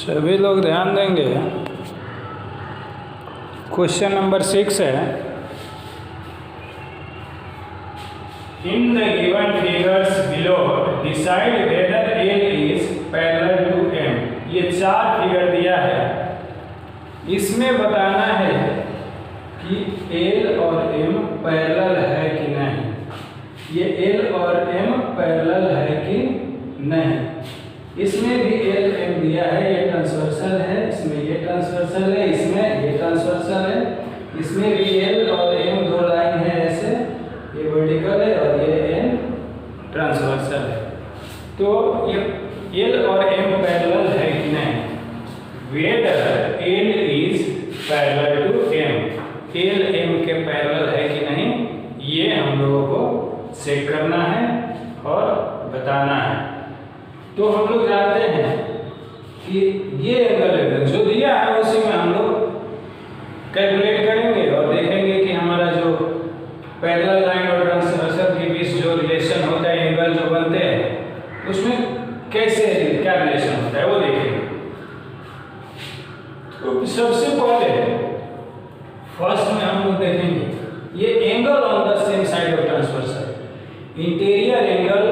सभी लोग ध्यान देंगे। क्वेश्चन नंबर 6 है, in the given figures below decide whether L is parallel to M. ये 4 फिगर दिया है, इसमें बताना है कि एल और एम पैरेलल है कि नहीं। ये एल और एम पैरेलल है कि नहीं। इसमें भी एल एम दिया है, ये ट्रांसवर्सल है, इसमें ये ट्रांसवर्सल है, इसमें ये ट्रांसवर्सल है, इसमें भी एल और एम 2 लाइन है ऐसे, ये वर्टिकल है और ये एम ट्रांसवर्सल है। तो ये एल और एम पैरेलल है कि नहीं। Whether L is parallel to M, L M के पैरेलल है कि नहीं, ये हम लोगों को चेक करना है और बताना है। तो हम लोग जानते हैं कि ये एंगल जो दिया है उसी में हम लोग कैलकुलेट करेंगे और देखेंगे कि हमारा जो पैरेलल लाइन और ट्रांसवर्सल के बीच जो रिलेशन होता है, एंगल जो बनते हैं, उसमें कैसे क्या रिलेशन होता है वो देखेंगे। तो सबसे पहले फर्स्ट में हम लोग देखेंगे ये angle on the same side of transversal, interior angle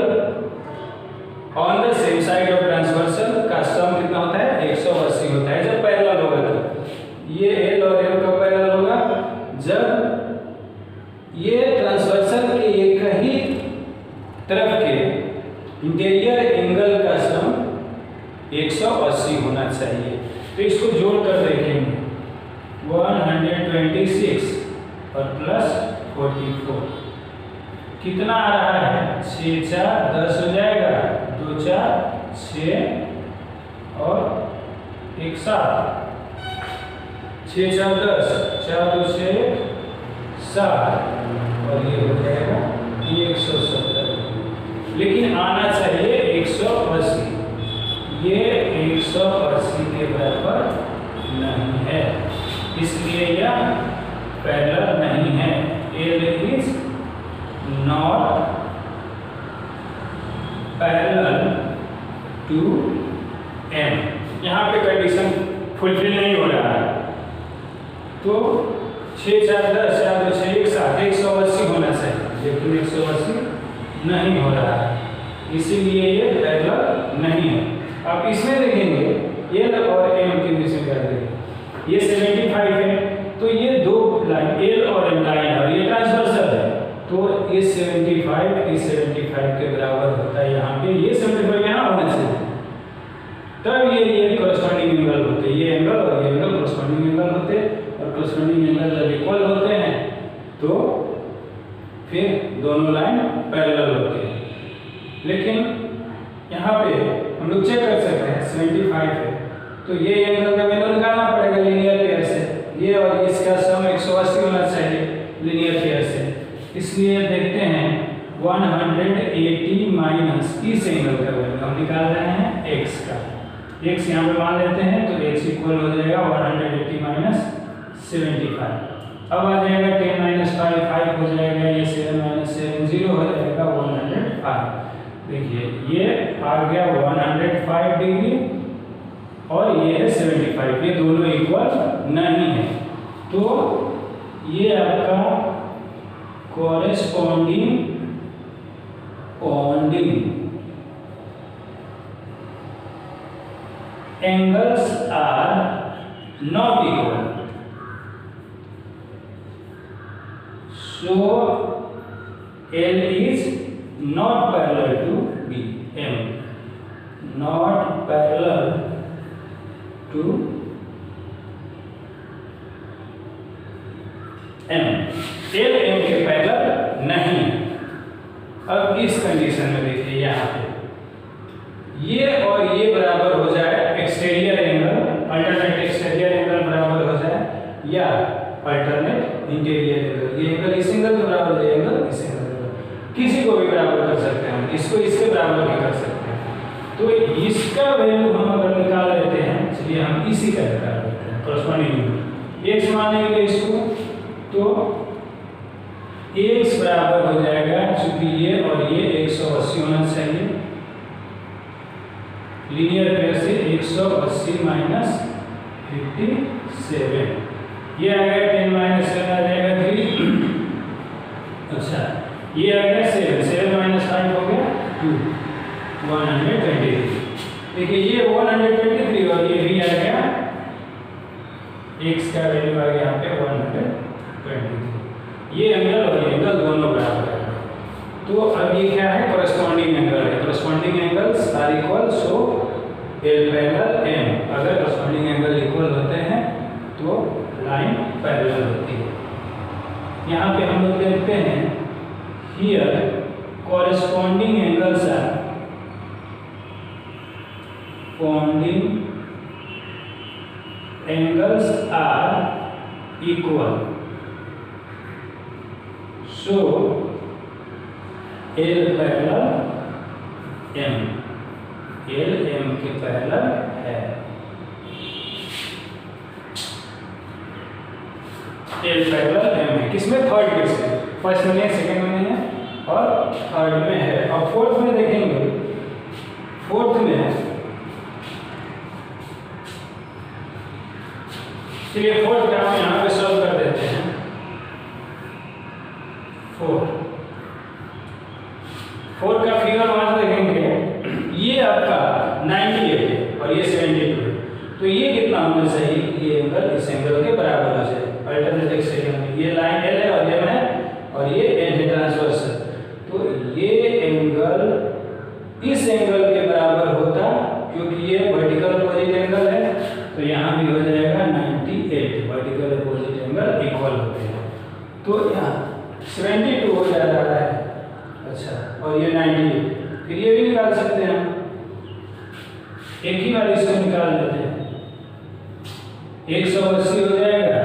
on the same side of transversal का सम कितना होता है, 180 होता है जब पैरेलल होगा। तो ये एल और एम कब पैरेलल होगा, जब ये ट्रांसवर्सल के एक ही तरफ के इंटीरियर एंगल का सम 180 होना चाहिए। तो इसको जोड़ कर देखेंगे, 126 और प्लस 44 कितना आ रहा है, 6 4 10 हो जाएगा, 2 4 6 और 1 7, 6 4 10, 4 2 6 7 और ये हो जाएगा 170। लेकिन आना चाहिए 180, ये 180 के बराबर नहीं है, इसलिए यह पैरेलल नहीं है। L is not parallel to M. यहाँ पे कंडीशन फुलफिल नहीं हो रहा है, तो 6 4 10 4 2 6 1 7 180 होना चाहिए, लेकिन 180 नहीं हो रहा है, इसीलिए ये पैरेलल नहीं है। अब इसमें देखेंगे एल और एम के बीच में क्या देखेंगे, ये 75 है, तो ये 2 लाइन एल और एम लाइन और ये ट्रांसवर्सल है, तो ये 75 इस 75 के बराबर होता है। यहाँ पे ये 75 यहाँ होना चाहिए, तब ये कॉरस्पॉन्डिंग एंगल होते हैं, ये एंगल और ये एंगल कॉरस्पॉन्डिंग एंगल होते हैं, और कॉरस्पॉन्डिंग एंगल जब इक्वल होते हैं तो फिर दोनों लाइन पैरेलल होते हैं। लेकिन यहाँ पे हम लोग चेक कर सकते हैं 75 है, तो ये एंगल का वैल्यू निकालना पड़ेगा लीनियर पेयर से, ये और इसका सम 180 होना चाहिए लीनियर पेयर से। इसलिए देखते हैं 180 माइनस इस एंगल का वैल्यू हम निकाल रहे हैं x का, x यहाँ पे मान लेते हैं, तो x इक्वल हो जाएगा 180 माइनस 75। अब आ जाएगा 10 माइनस 5 5 हो जाएगा, ये 7 माइनस 7 0 हो जाएगा 105। देखिए ये आ गया 105 डिग्री और ये है 75, ये दोनों इक्वल नहीं है, तो ये आपका corresponding angles are not equal, so L is not parallel to B, M not parallel to M, L M के पैरेलल नहीं। अब इस कंडीशन में देखिए यहाँ पे ये और ये बराबर हो जाए, exterior angle alternate exterior angle बराबर हो जाए या अल्टरनेट इंटीरियर एंगल, ये एंगल इस एंगल के बराबर हो जाए, एंगल इस एंगल के बराबर, किसी को भी बराबर कर सकते हैं, इसको इसके बराबर भी कर सकते हैं। तो इसका वैल्यू हम अगर निकाल लेते हैं, चलिए हम इसी का निकाल लेते हैं कॉरस्पॉन्डिंग x मानेंगे इसको, तो x बराबर हो जाएगा, चूंकि ये और ये 180 होना चाहिए, लीनियर पेयर से 180 माइनस 57, ये आ गया 10 माइनस 7 आ जाएगा 3। अच्छा ये आ गया 7 माइनस 5 हो गया 2, 123। देखिए ये 123 और ये भी आ गया, x का वैल्यू आ गया यहाँ पे 123। ये एंगल और ये एंगल दोनों बराबर है। तो अब ये क्या है, कॉरेस्पॉन्डिंग एंगल है। Corresponding angles are equal, so L parallel M. अगर कॉरेस्पॉन्डिंग एंगल इक्वल होते हैं तो लाइन पैरेलल होती है। यहाँ पे हम लोग देखते हैं here corresponding angles are equal, so L parallel M, L M के पैरेलल है। एल पैरेलल एम है किसमें, थर्ड केस में। फर्स्ट में है, सेकंड में है और थर्ड में है। अब फोर्थ में देखेंगे, फोर्थ में चलिए फोर्थ का हम यहाँ पे सॉल्व कर देते हैं। फोर्थ का फिगर वहां देखेंगे, ये आपका 98 है और ये 72 है, तो ये कितना होना चाहिए, ये एंगल इस एंगल के बराबर हो जाए। अल्टरनेटिव सेकंड में ये लाइन एल है और एम है और ये एन है ट्रांसवर्स, तो ये एंगल इस एंगल के बराबर होता, क्योंकि ये वर्टिकल अपोजिट एंगल है, तो यहाँ भी हो जाएगा 98। वर्टिकल अपोजिट एंगल इक्वल होते हैं, तो यहाँ 72 हो जा रहा है। अच्छा और ये 98, फिर ये भी निकाल सकते हैं हम, एक ही बार इसको निकाल लेते हैं। 180 हो जाएगा,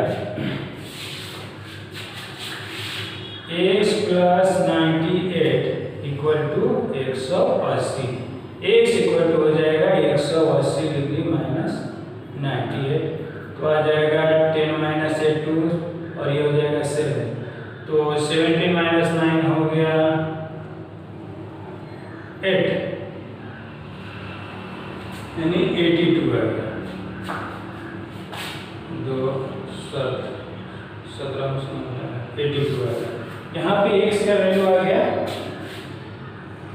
x plus 98 equal to 180। x equal to हो जाएगा 180 डिग्री माइनस 98, तो आ जाएगा 10 माइनस 2 और ये हो जाएगा 7, तो 70 माइनस 9 हो गया 8, यानी 82 आ गया। 2 7 17 82 आ गया। यहाँ पे x का वैल्यू आ गया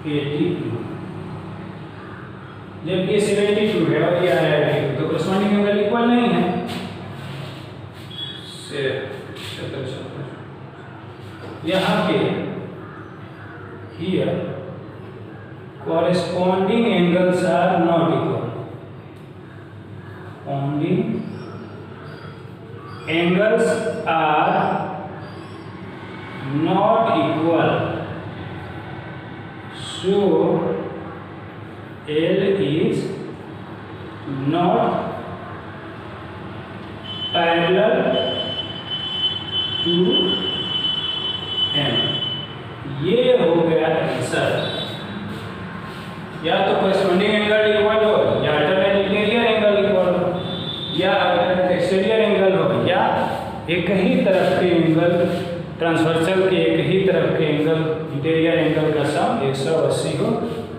82, जब ये 72 है और ये आया है, तो कॉरेस्पॉन्डिंग एंगल इक्वल नहीं है। यहाँ पे here corresponding angles are not equal. Corresponding angles are not equal. So L is not parallel to M. ये हो गया आंसर। या तो कॉरेस्पॉन्डिंग एंगल इक्वल हो, या अल्टरनेट इंटीरियर एंगल इक्वल हो, या अल्टरनेट एक्सटीरियर एंगल हो, या एक ही तरफ के एंगल, ट्रांसवर्सल के एक ही तरफ के एंगल, इंटीरियर एंगल का सम 180 हो,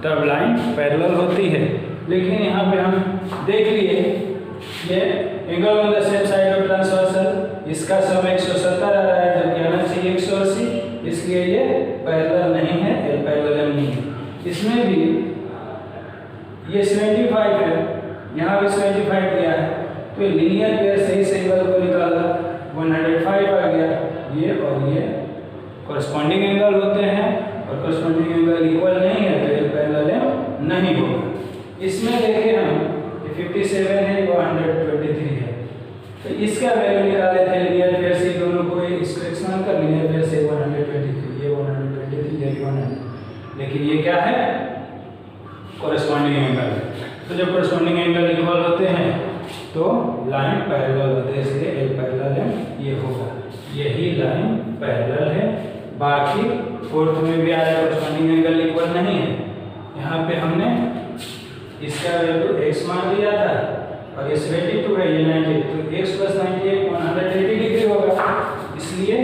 तब लाइन पैरेलल होती है। लेकिन यहाँ पे हम देख लिए ये angle on the same side of transversal, इसका सम 170 आ रहा है, जबकि आना चाहिए 180, इसलिए ये पैरेलल नहीं है, एल पैरेलल नहीं है। इसमें भी ये 75 है, यहाँ भी 75 दिया है, तो लीनियर पेयर सही एंगल को निकाला, 105 आ गया। ये और ये कॉरेस्पॉन्डिंग एंगल होते हैं, और कॉरेस्पॉन्डिंग एंगल इक्वल नहीं है, तो ये पैरेलल नहीं होगा। इसमें देखिए हम 57 है, वो 123 है, तो इसका वैल्यू निकाले थे लीनियर पेयर से, दोनों को इसको एक्सपांड कर, लीनियर पेयर से 123, ये 123, ये 100, लेकिन ये क्या है, कॉरेस्पॉन्डिंग एंगल। तो जब कॉरेस्पॉन्डिंग एंगल इक्वल होते हैं तो लाइन पैरेलल होते हैं, इसलिए एल पैरेलल है, ये होगा, यही लाइन पैरेलल है। बाकी फोर्थ में भी आया कॉरेस्पॉन्डिंग एंगल इक्वल नहीं है, यहाँ पे हमने इसका वैल्यू x मान लिया था और ये 72 है, ये 98, तो x प्लस 98 180 डिग्री होगा, इसलिए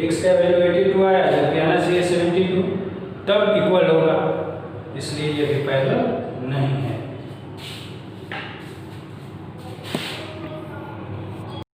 x का वैल्यू 82 आया, जबकि आना चाहिए 72, तब इक्वल होगा, इसलिए ये भी पैरेलल नहीं है।